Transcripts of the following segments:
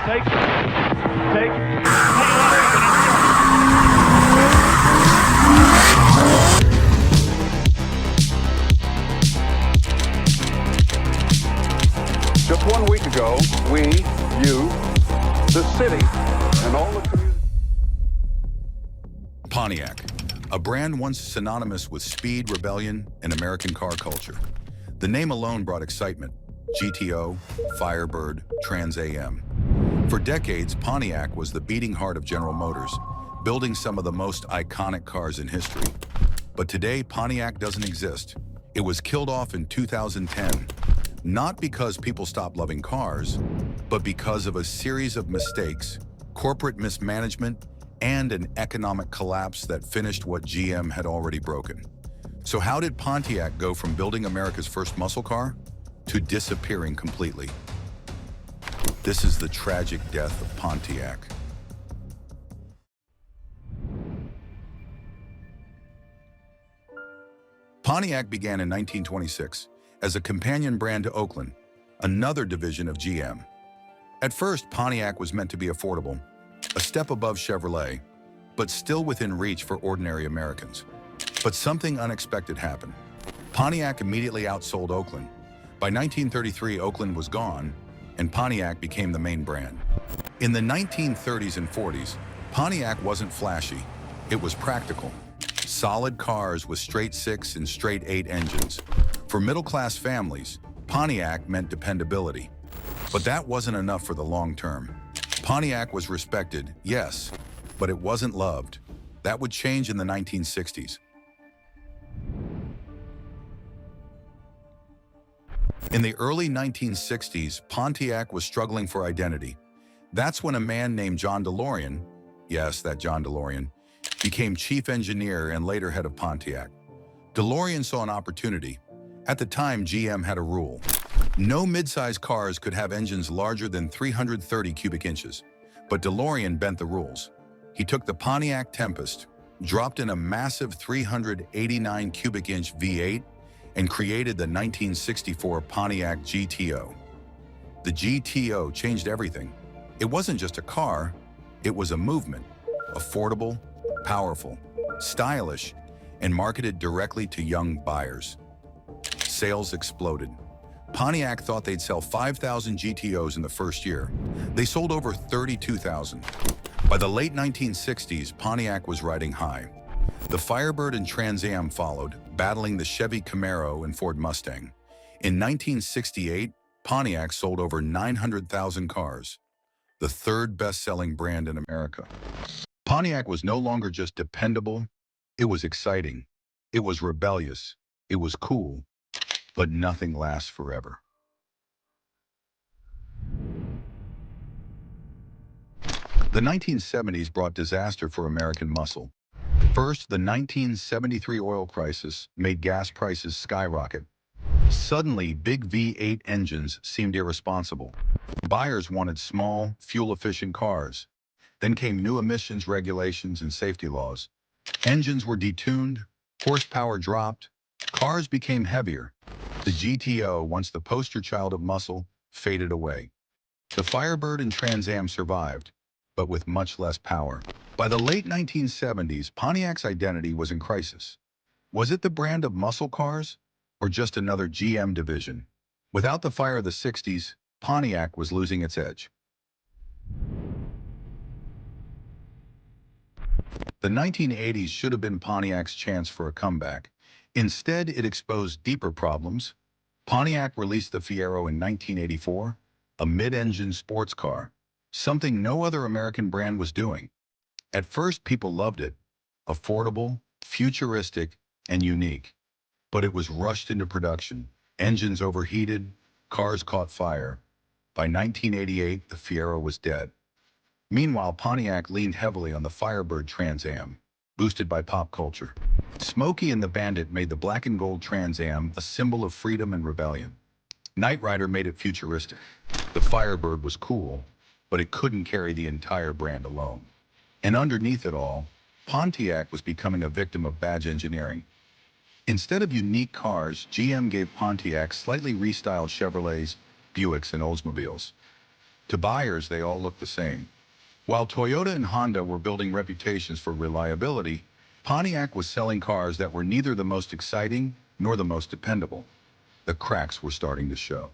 Take. Just 1 week ago, we, you, the city, and all the community. Pontiac, a brand once synonymous with speed, rebellion, and American car culture. The name alone brought excitement. GTO, Firebird, Trans Am. For decades, Pontiac was the beating heart of General Motors, building some of the most iconic cars in history. But today, Pontiac doesn't exist. It was killed off in 2010, not because people stopped loving cars, but because of a series of mistakes, corporate mismanagement, and an economic collapse that finished what GM had already broken. So how did Pontiac go from building America's first muscle car to disappearing completely? This is the tragic death of Pontiac. Pontiac began in 1926 as a companion brand to Oakland, another division of GM. At first, Pontiac was meant to be affordable, a step above Chevrolet, but still within reach for ordinary Americans. But something unexpected happened. Pontiac immediately outsold Oakland. By 1933, Oakland was gone, and Pontiac became the main brand. In the 1930s and 40s, Pontiac wasn't flashy, it was practical. Solid cars with straight 6 and straight 8 engines. For middle-class families, Pontiac meant dependability. But that wasn't enough for the long term. Pontiac was respected, yes, but it wasn't loved. That would change in the 1960s. In the early 1960s, Pontiac was struggling for identity. That's when a man named John DeLorean, yes, that John DeLorean, became chief engineer and later head of Pontiac. DeLorean saw an opportunity. At the time, GM had a rule. No midsize cars could have engines larger than 330 cubic inches. But DeLorean bent the rules. He took the Pontiac Tempest, dropped in a massive 389 cubic inch V8, and created the 1964 Pontiac GTO. The GTO changed everything. It wasn't just a car, it was a movement. Affordable, powerful, stylish, and marketed directly to young buyers. Sales exploded. Pontiac thought they'd sell 5,000 GTOs in the first year. They sold over 32,000. By the late 1960s, Pontiac was riding high. The Firebird and Trans Am followed, battling the Chevy Camaro and Ford Mustang. In 1968, Pontiac sold over 900,000 cars, the third best-selling brand in America. Pontiac was no longer just dependable, it was exciting, it was rebellious, it was cool, but nothing lasts forever. The 1970s brought disaster for American muscle. First, the 1973 oil crisis made gas prices skyrocket. Suddenly, big V8 engines seemed irresponsible. Buyers wanted small, fuel-efficient cars. Then came new emissions regulations and safety laws. Engines were detuned, horsepower dropped, cars became heavier. The GTO, once the poster child of muscle, faded away. The Firebird and Trans Am survived, but with much less power. By the late 1970s, Pontiac's identity was in crisis. Was it the brand of muscle cars, or just another GM division? Without the fire of the 60s, Pontiac was losing its edge. The 1980s should have been Pontiac's chance for a comeback. Instead, it exposed deeper problems. Pontiac released the Fiero in 1984, a mid-engine sports car, something no other American brand was doing. At first, people loved it. Affordable, futuristic, and unique. But it was rushed into production. Engines overheated, cars caught fire. By 1988, the Fiero was dead. Meanwhile, Pontiac leaned heavily on the Firebird Trans Am, boosted by pop culture. Smokey and the Bandit made the black and gold Trans Am a symbol of freedom and rebellion. Knight Rider made it futuristic. The Firebird was cool, but it couldn't carry the entire brand alone. And underneath it all, Pontiac was becoming a victim of badge engineering. Instead of unique cars, GM gave Pontiac slightly restyled Chevrolets, Buicks, and Oldsmobiles. To buyers, they all looked the same. While Toyota and Honda were building reputations for reliability, Pontiac was selling cars that were neither the most exciting nor the most dependable. The cracks were starting to show.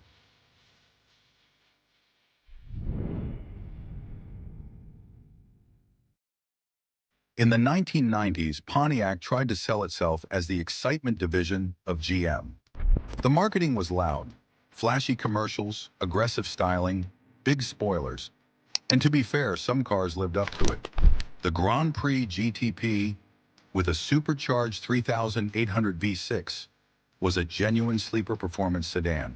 In the 1990s, Pontiac tried to sell itself as the excitement division of GM. The marketing was loud, flashy commercials, aggressive styling, big spoilers. And to be fair, some cars lived up to it. The Grand Prix GTP, with a supercharged 3,800 V6, was a genuine sleeper performance sedan.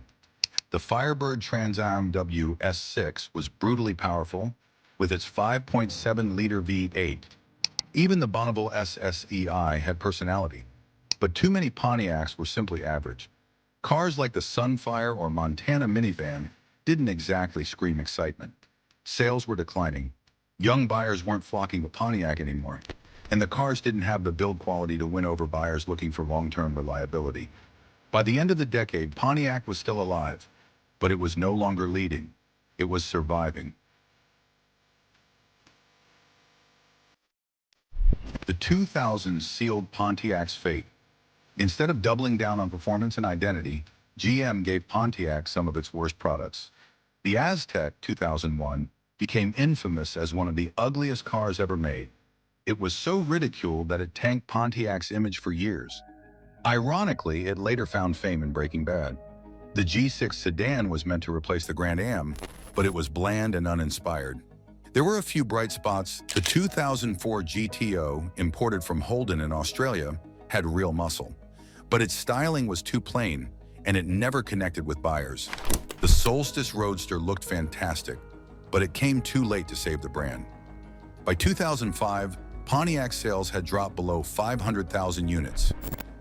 The Firebird Trans Am WS6 was brutally powerful, with its 5.7-liter V8. Even the Bonneville SSEI had personality. But too many Pontiacs were simply average. Cars like the Sunfire or Montana minivan didn't exactly scream excitement. Sales were declining. Young buyers weren't flocking to Pontiac anymore. And the cars didn't have the build quality to win over buyers looking for long-term reliability. By the end of the decade, Pontiac was still alive, but it was no longer leading. It was surviving. The 2000s sealed Pontiac's fate. Instead of doubling down on performance and identity, GM gave Pontiac some of its worst products. The Aztek 2001 became infamous as one of the ugliest cars ever made. It was so ridiculed that it tanked Pontiac's image for years. Ironically, it later found fame in Breaking Bad. The G6 sedan was meant to replace the Grand Am, but it was bland and uninspired. There were a few bright spots. The 2004 GTO, imported from Holden in Australia, had real muscle. But its styling was too plain, and it never connected with buyers. The Solstice Roadster looked fantastic, but it came too late to save the brand. By 2005, Pontiac sales had dropped below 500,000 units,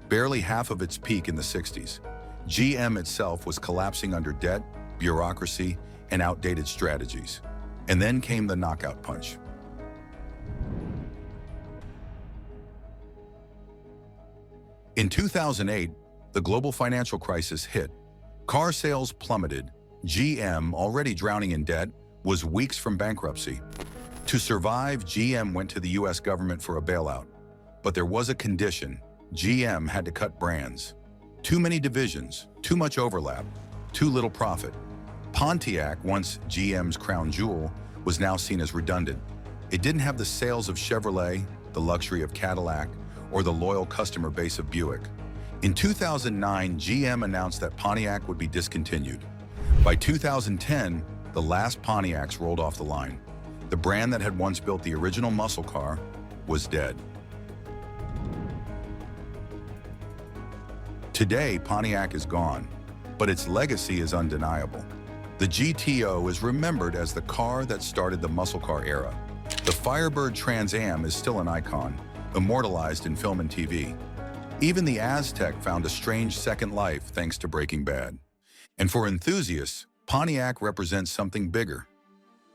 barely half of its peak in the 60s. GM itself was collapsing under debt, bureaucracy, and outdated strategies. And then came the knockout punch. In 2008, the global financial crisis hit. Car sales plummeted. GM, already drowning in debt, was weeks from bankruptcy. To survive, GM went to the US government for a bailout. But there was a condition. GM had to cut brands. Too many divisions, too much overlap, too little profit. Pontiac, once GM's crown jewel, was now seen as redundant. It didn't have the sales of Chevrolet, the luxury of Cadillac, or the loyal customer base of Buick. In 2009, GM announced that Pontiac would be discontinued. By 2010, the last Pontiacs rolled off the line. The brand that had once built the original muscle car was dead. Today, Pontiac is gone, but its legacy is undeniable. The GTO is remembered as the car that started the muscle car era. The Firebird Trans Am is still an icon, immortalized in film and TV. Even the Aztek found a strange second life thanks to Breaking Bad. And for enthusiasts, Pontiac represents something bigger.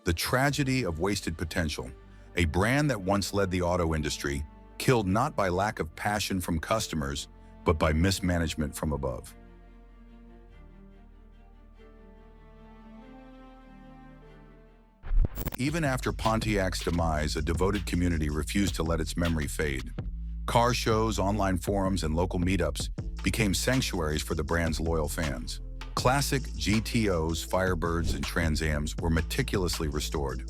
The tragedy of wasted potential. A brand that once led the auto industry, killed not by lack of passion from customers, but by mismanagement from above. Even after Pontiac's demise, a devoted community refused to let its memory fade. Car shows, online forums, and local meetups became sanctuaries for the brand's loyal fans. Classic GTOs, Firebirds, and Trans Ams were meticulously restored,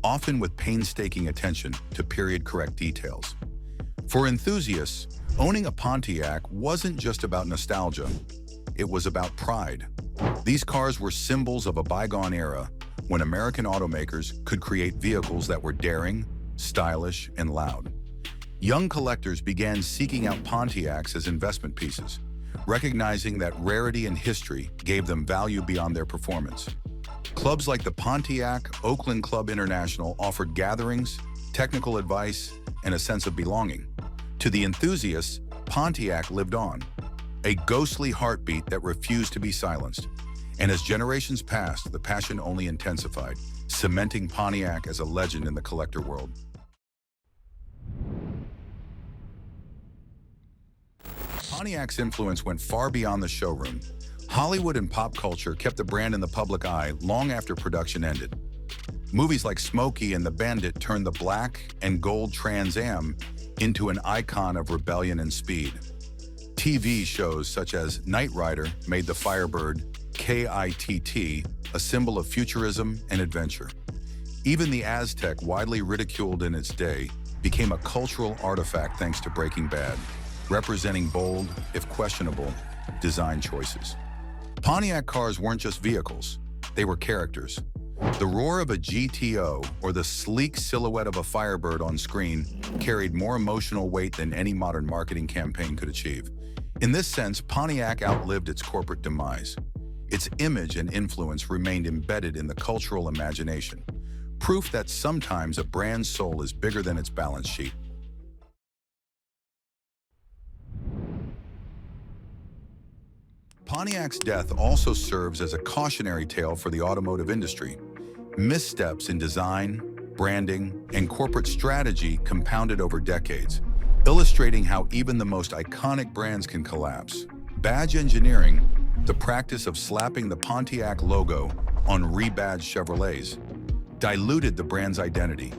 often with painstaking attention to period-correct details. For enthusiasts, owning a Pontiac wasn't just about nostalgia, it was about pride. These cars were symbols of a bygone era when American automakers could create vehicles that were daring, stylish, and loud. Young collectors began seeking out Pontiacs as investment pieces, recognizing that rarity and history gave them value beyond their performance. Clubs like the Pontiac Oakland Club International offered gatherings, technical advice, and a sense of belonging. To the enthusiasts, Pontiac lived on, a ghostly heartbeat that refused to be silenced. And as generations passed, the passion only intensified, cementing Pontiac as a legend in the collector world. Pontiac's influence went far beyond the showroom. Hollywood and pop culture kept the brand in the public eye long after production ended. Movies like Smokey and the Bandit turned the black and gold Trans Am into an icon of rebellion and speed. TV shows such as Knight Rider made the Firebird, KITT, a symbol of futurism and adventure. Even the Aztec, widely ridiculed in its day, became a cultural artifact thanks to Breaking Bad, representing bold, if questionable, design choices. Pontiac cars weren't just vehicles, they were characters. The roar of a GTO, or the sleek silhouette of a Firebird on screen, carried more emotional weight than any modern marketing campaign could achieve. In this sense, Pontiac outlived its corporate demise. Its image and influence remained embedded in the cultural imagination, proof that sometimes a brand's soul is bigger than its balance sheet. Pontiac's death also serves as a cautionary tale for the automotive industry. Missteps in design, branding, and corporate strategy compounded over decades, illustrating how even the most iconic brands can collapse. Badge engineering, the practice of slapping the Pontiac logo on rebadged Chevrolets, diluted the brand's identity.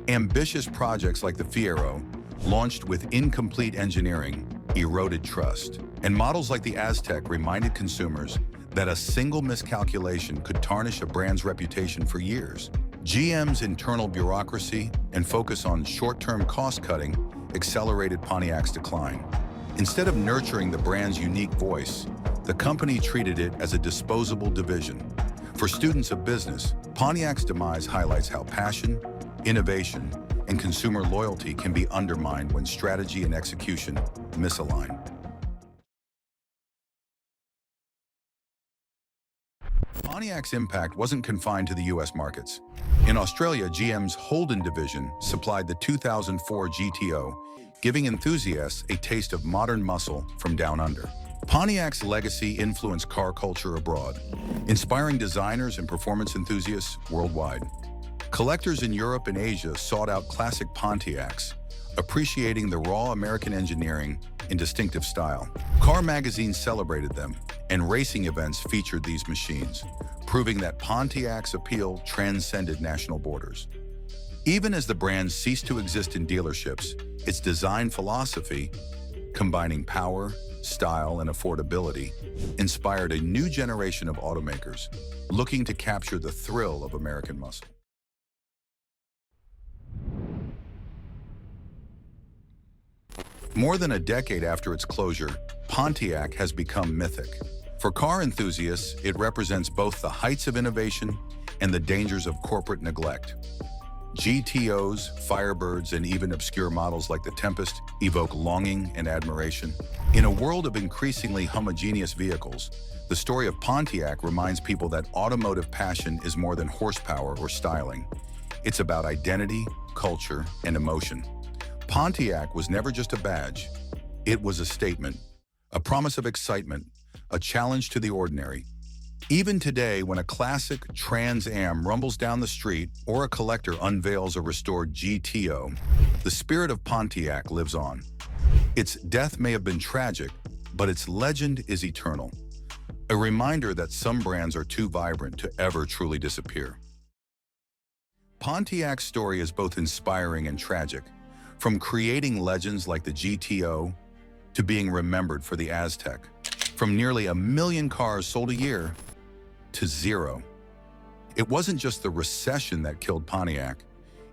Ambitious projects like the Fiero, launched with incomplete engineering, eroded trust. And models like the Aztec reminded consumers that a single miscalculation could tarnish a brand's reputation for years. GM's internal bureaucracy and focus on short-term cost-cutting accelerated Pontiac's decline. Instead of nurturing the brand's unique voice, the company treated it as a disposable division. For students of business, Pontiac's demise highlights how passion, innovation, and consumer loyalty can be undermined when strategy and execution misalign. Pontiac's impact wasn't confined to the US markets. In Australia, GM's Holden division supplied the 2004 GTO, giving enthusiasts a taste of modern muscle from down under. Pontiac's legacy influenced car culture abroad, inspiring designers and performance enthusiasts worldwide. Collectors in Europe and Asia sought out classic Pontiacs, appreciating the raw American engineering and distinctive style. Car magazines celebrated them, and racing events featured these machines, proving that Pontiac's appeal transcended national borders. Even as the brand ceased to exist in dealerships, its design philosophy, combining power, style, and affordability, inspired a new generation of automakers looking to capture the thrill of American muscle. More than a decade after its closure, Pontiac has become mythic. For car enthusiasts, it represents both the heights of innovation and the dangers of corporate neglect. GTOs, Firebirds, and even obscure models like the Tempest evoke longing and admiration. In a world of increasingly homogeneous vehicles, the story of Pontiac reminds people that automotive passion is more than horsepower or styling. It's about identity, culture, and emotion. Pontiac was never just a badge. It was a statement, a promise of excitement, a challenge to the ordinary. Even today, when a classic Trans Am rumbles down the street or a collector unveils a restored GTO, the spirit of Pontiac lives on. Its death may have been tragic, but its legend is eternal. A reminder that some brands are too vibrant to ever truly disappear. Pontiac's story is both inspiring and tragic. From creating legends like the GTO to being remembered for the Aztec. From nearly 1 million cars sold a year to zero. It wasn't just the recession that killed Pontiac.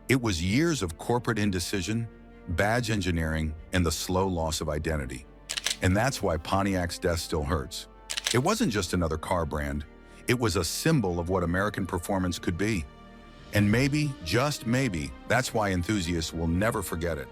It was years of corporate indecision, badge engineering, and the slow loss of identity. And that's why Pontiac's death still hurts. It wasn't just another car brand. It was a symbol of what American performance could be. And maybe, just maybe, that's why enthusiasts will never forget it.